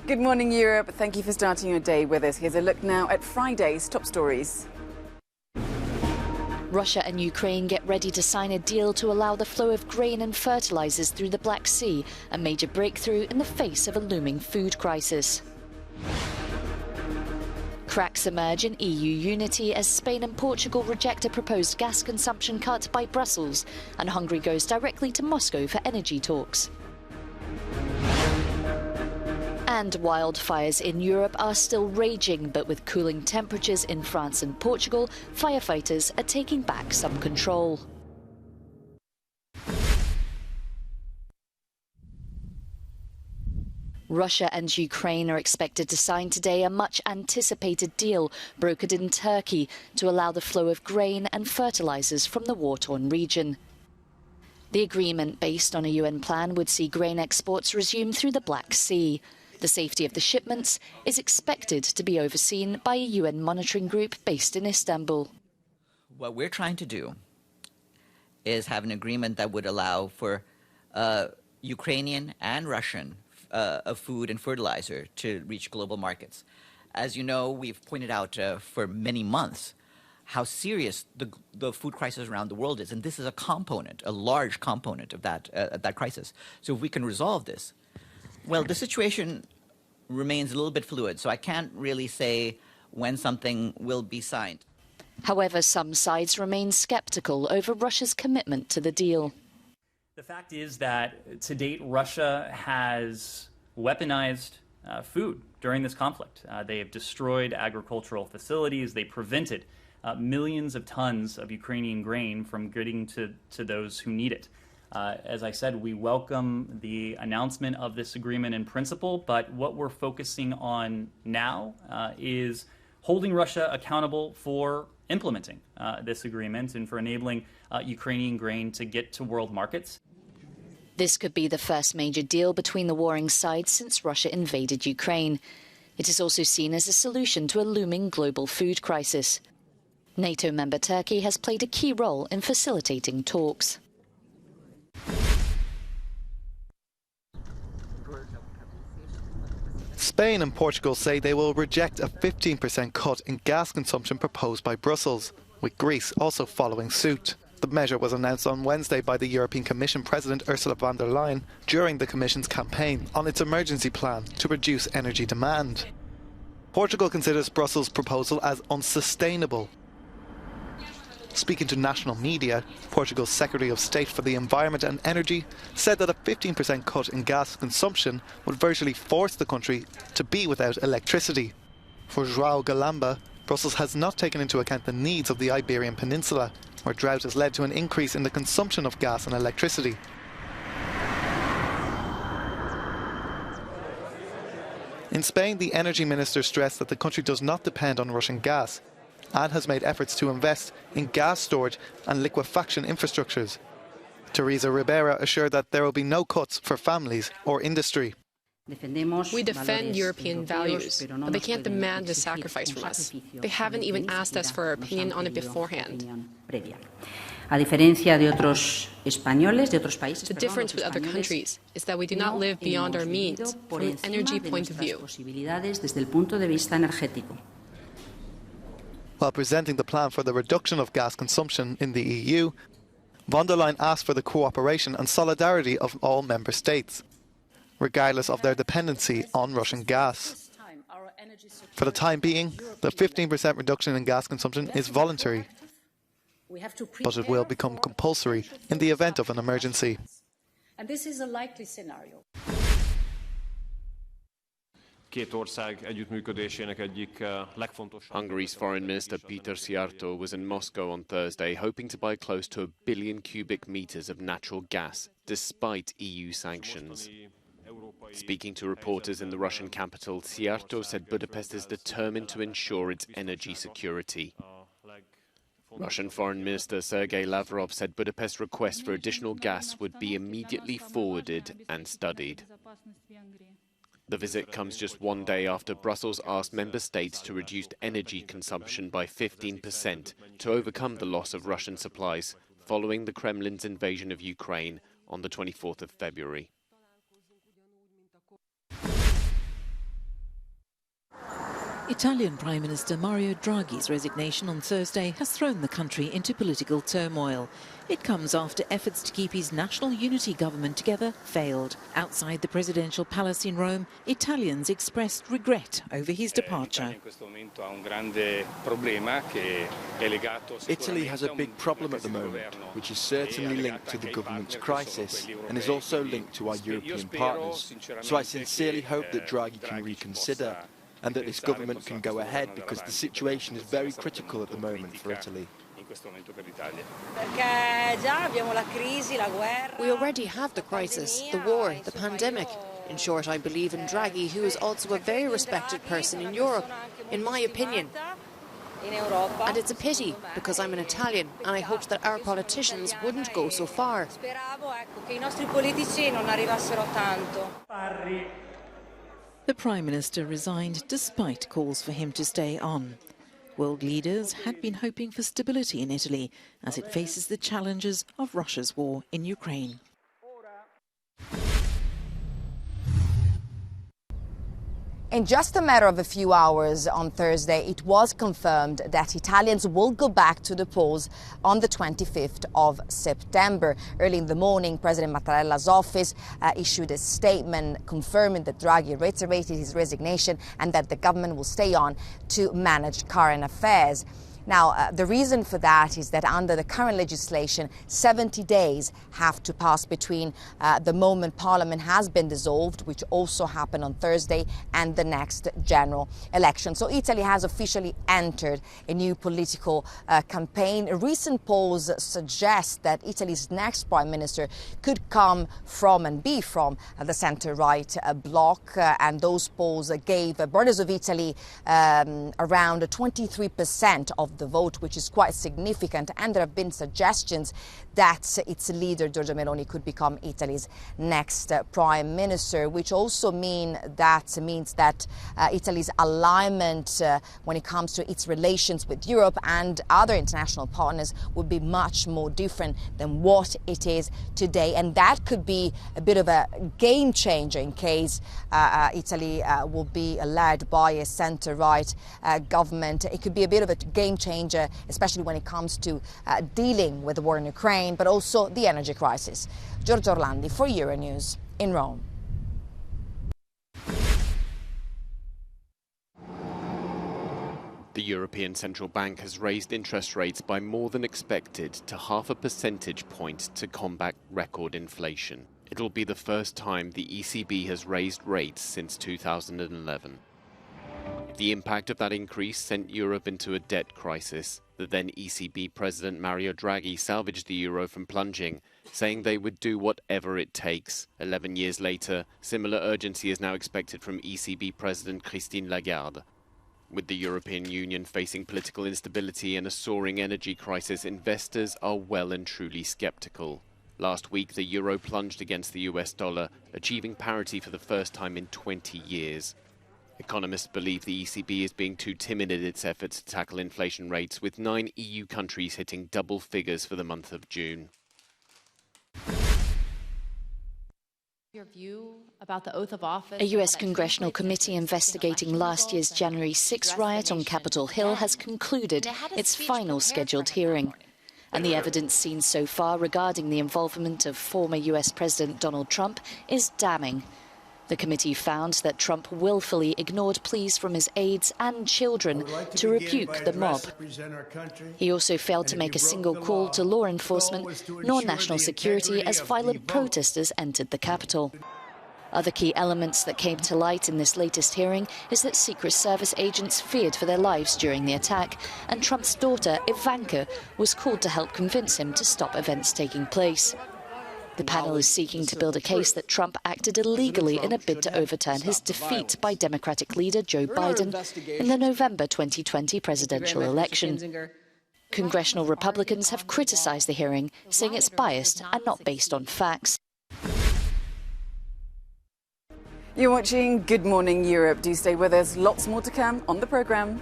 Good morning, Europe. Thank you for starting your day with us. Here's a look now at Friday's top stories. Russia and Ukraine get ready to sign a deal to allow the flow of grain and fertilizers through the Black Sea, a major breakthrough in the face of a looming food crisis. Cracks emerge in EU unity as Spain and Portugal reject a proposed gas consumption cut by Brussels, and Hungary goes directly to Moscow for energy talks. And wildfires in Europe are still raging, but with cooling temperatures in France and Portugal, firefighters are taking back some control. Russia and Ukraine are expected to sign today a much-anticipated deal brokered in Turkey to allow the flow of grain and fertilizers from the war-torn region. The agreement, based on a UN plan, would see grain exports resume through the Black Sea. The safety of the shipments is expected to be overseen by a UN monitoring group based in Istanbul. What we're trying to do is have an agreement that would allow for Ukrainian and Russian food and fertilizer to reach global markets. As you know, we've pointed out for many months how serious the food crisis around the world is, and this is a component, a large component of that crisis. So if we can resolve this, well, the situation remains a little bit fluid, so I can't really say when something will be signed. However, some sides remain skeptical over Russia's commitment to the deal. The fact is that to date, Russia has weaponized food during this conflict. They have destroyed agricultural facilities. They prevented millions of tons of Ukrainian grain from getting to those who need it. As I said, we welcome the announcement of this agreement in principle, but what we're focusing on now is holding Russia accountable for implementing this agreement and for enabling Ukrainian grain to get to world markets. This could be the first major deal between the warring sides since Russia invaded Ukraine. It is also seen as a solution to a looming global food crisis. NATO member Turkey has played a key role in facilitating talks. Spain and Portugal say they will reject a 15% cut in gas consumption proposed by Brussels, with Greece also following suit. The measure was announced on Wednesday by the European Commission President Ursula von der Leyen during the Commission's campaign on its emergency plan to reduce energy demand. Portugal considers Brussels' proposal as unsustainable. Speaking to national media, Portugal's Secretary of State for the Environment and Energy said that a 15% cut in gas consumption would virtually force the country to be without electricity. For João Galamba, Brussels has not taken into account the needs of the Iberian Peninsula, where drought has led to an increase in the consumption of gas and electricity. In Spain, the energy minister stressed that the country does not depend on Russian gas and has made efforts to invest in gas storage and liquefaction infrastructures. Teresa Ribera assured that there will be no cuts for families or industry. We defend European values, but they can't demand this sacrifice from us. They haven't even asked us for our opinion on it beforehand. The difference with other countries is that we do not live beyond our means from an energy point of view. While presenting the plan for the reduction of gas consumption in the EU, von der Leyen asked for the cooperation and solidarity of all member states, regardless of their dependency on Russian gas. For the time being, the 15% reduction in gas consumption is voluntary, but it will become compulsory in the event of an emergency. And this is a likely scenario. Hungary's Foreign Minister Peter Szijjártó was in Moscow on Thursday, hoping to buy close to 1 billion cubic meters of natural gas, despite EU sanctions. Speaking to reporters in the Russian capital, Szijjártó said Budapest is determined to ensure its energy security. Russian Foreign Minister Sergei Lavrov said Budapest's request for additional gas would be immediately forwarded and studied. The visit comes just one day after Brussels asked member states to reduce energy consumption by 15% to overcome the loss of Russian supplies following the Kremlin's invasion of Ukraine on the 24th of February. Italian Prime Minister Mario Draghi's resignation on Thursday has thrown the country into political turmoil. It comes after efforts to keep his national unity government together failed. Outside the presidential palace in Rome, Italians expressed regret over his departure. Italy has a big problem at the moment, which is certainly linked to the government's crisis and is also linked to our European partners. So I sincerely hope that Draghi can reconsider and that this government can go ahead, because the situation is very critical at the moment for Italy. We already have the crisis, the war, the pandemic. In short, I believe in Draghi, who is also a very respected person in Europe, in my opinion. And it's a pity, because I'm an Italian, and I hoped that our politicians wouldn't go so far. The Prime Minister resigned despite calls for him to stay on. World leaders had been hoping for stability in Italy as it faces the challenges of Russia's war in Ukraine. In just a matter of a few hours on Thursday, it was confirmed that Italians will go back to the polls on the 25th of September. Early in the morning, President Mattarella's office issued a statement confirming that Draghi reiterated his resignation and that the government will stay on to manage current affairs. Now, the reason for that is that under the current legislation, 70 days have to pass between the moment Parliament has been dissolved, which also happened on Thursday, and the next general election. So Italy has officially entered a new political campaign. Recent polls suggest that Italy's next prime minister could come from and be from the centre-right bloc, and those polls gave Borders of Italy around 23% of the vote, which is quite significant, and there have been suggestions that its leader Giorgia Meloni could become Italy's next prime minister, which also means that Italy's alignment when it comes to its relations with Europe and other international partners would be much more different than what it is today, and that could be a bit of a game changer in case Italy will be led by a centre-right government. It could be a bit of a game changer, especially when it comes to dealing with the war in Ukraine, but also the energy crisis. Giorgio Orlandi for Euronews in Rome. The European Central Bank has raised interest rates by more than expected to 0.5 percentage point to combat record inflation. It'll be the first time the ECB has raised rates since 2011. The impact of that increase sent Europe into a debt crisis. The then ECB President Mario Draghi salvaged the euro from plunging, saying they would do whatever it takes. 11 years later, similar urgency is now expected from ECB President Christine Lagarde. With the European Union facing political instability and a soaring energy crisis, investors are well and truly sceptical. Last week, the euro plunged against the US dollar, achieving parity for the first time in 20 years. Economists believe the ECB is being too timid in its efforts to tackle inflation rates, with 9 EU countries hitting double figures for the month of June. Your view about the oath of office? A US congressional committee investigating last year's January 6 riot on Capitol Hill has concluded its final scheduled hearing. And the evidence seen so far regarding the involvement of former US President Donald Trump is damning. The committee found that Trump willfully ignored pleas from his aides and children to rebuke the mob. He also failed to make a single call to law enforcement nor national security as violent protesters entered the Capitol. Other key elements that came to light in this latest hearing is that Secret Service agents feared for their lives during the attack, and Trump's daughter, Ivanka, was called to help convince him to stop events taking place. The panel is seeking to build a case that Trump acted illegally in a bid to overturn his defeat by Democratic leader Joe Biden in the November 2020 presidential election. Congressional Republicans have criticized the hearing, saying it's biased and not based on facts. You're watching Good Morning Europe. Do stay with us. Lots more to come on the programme.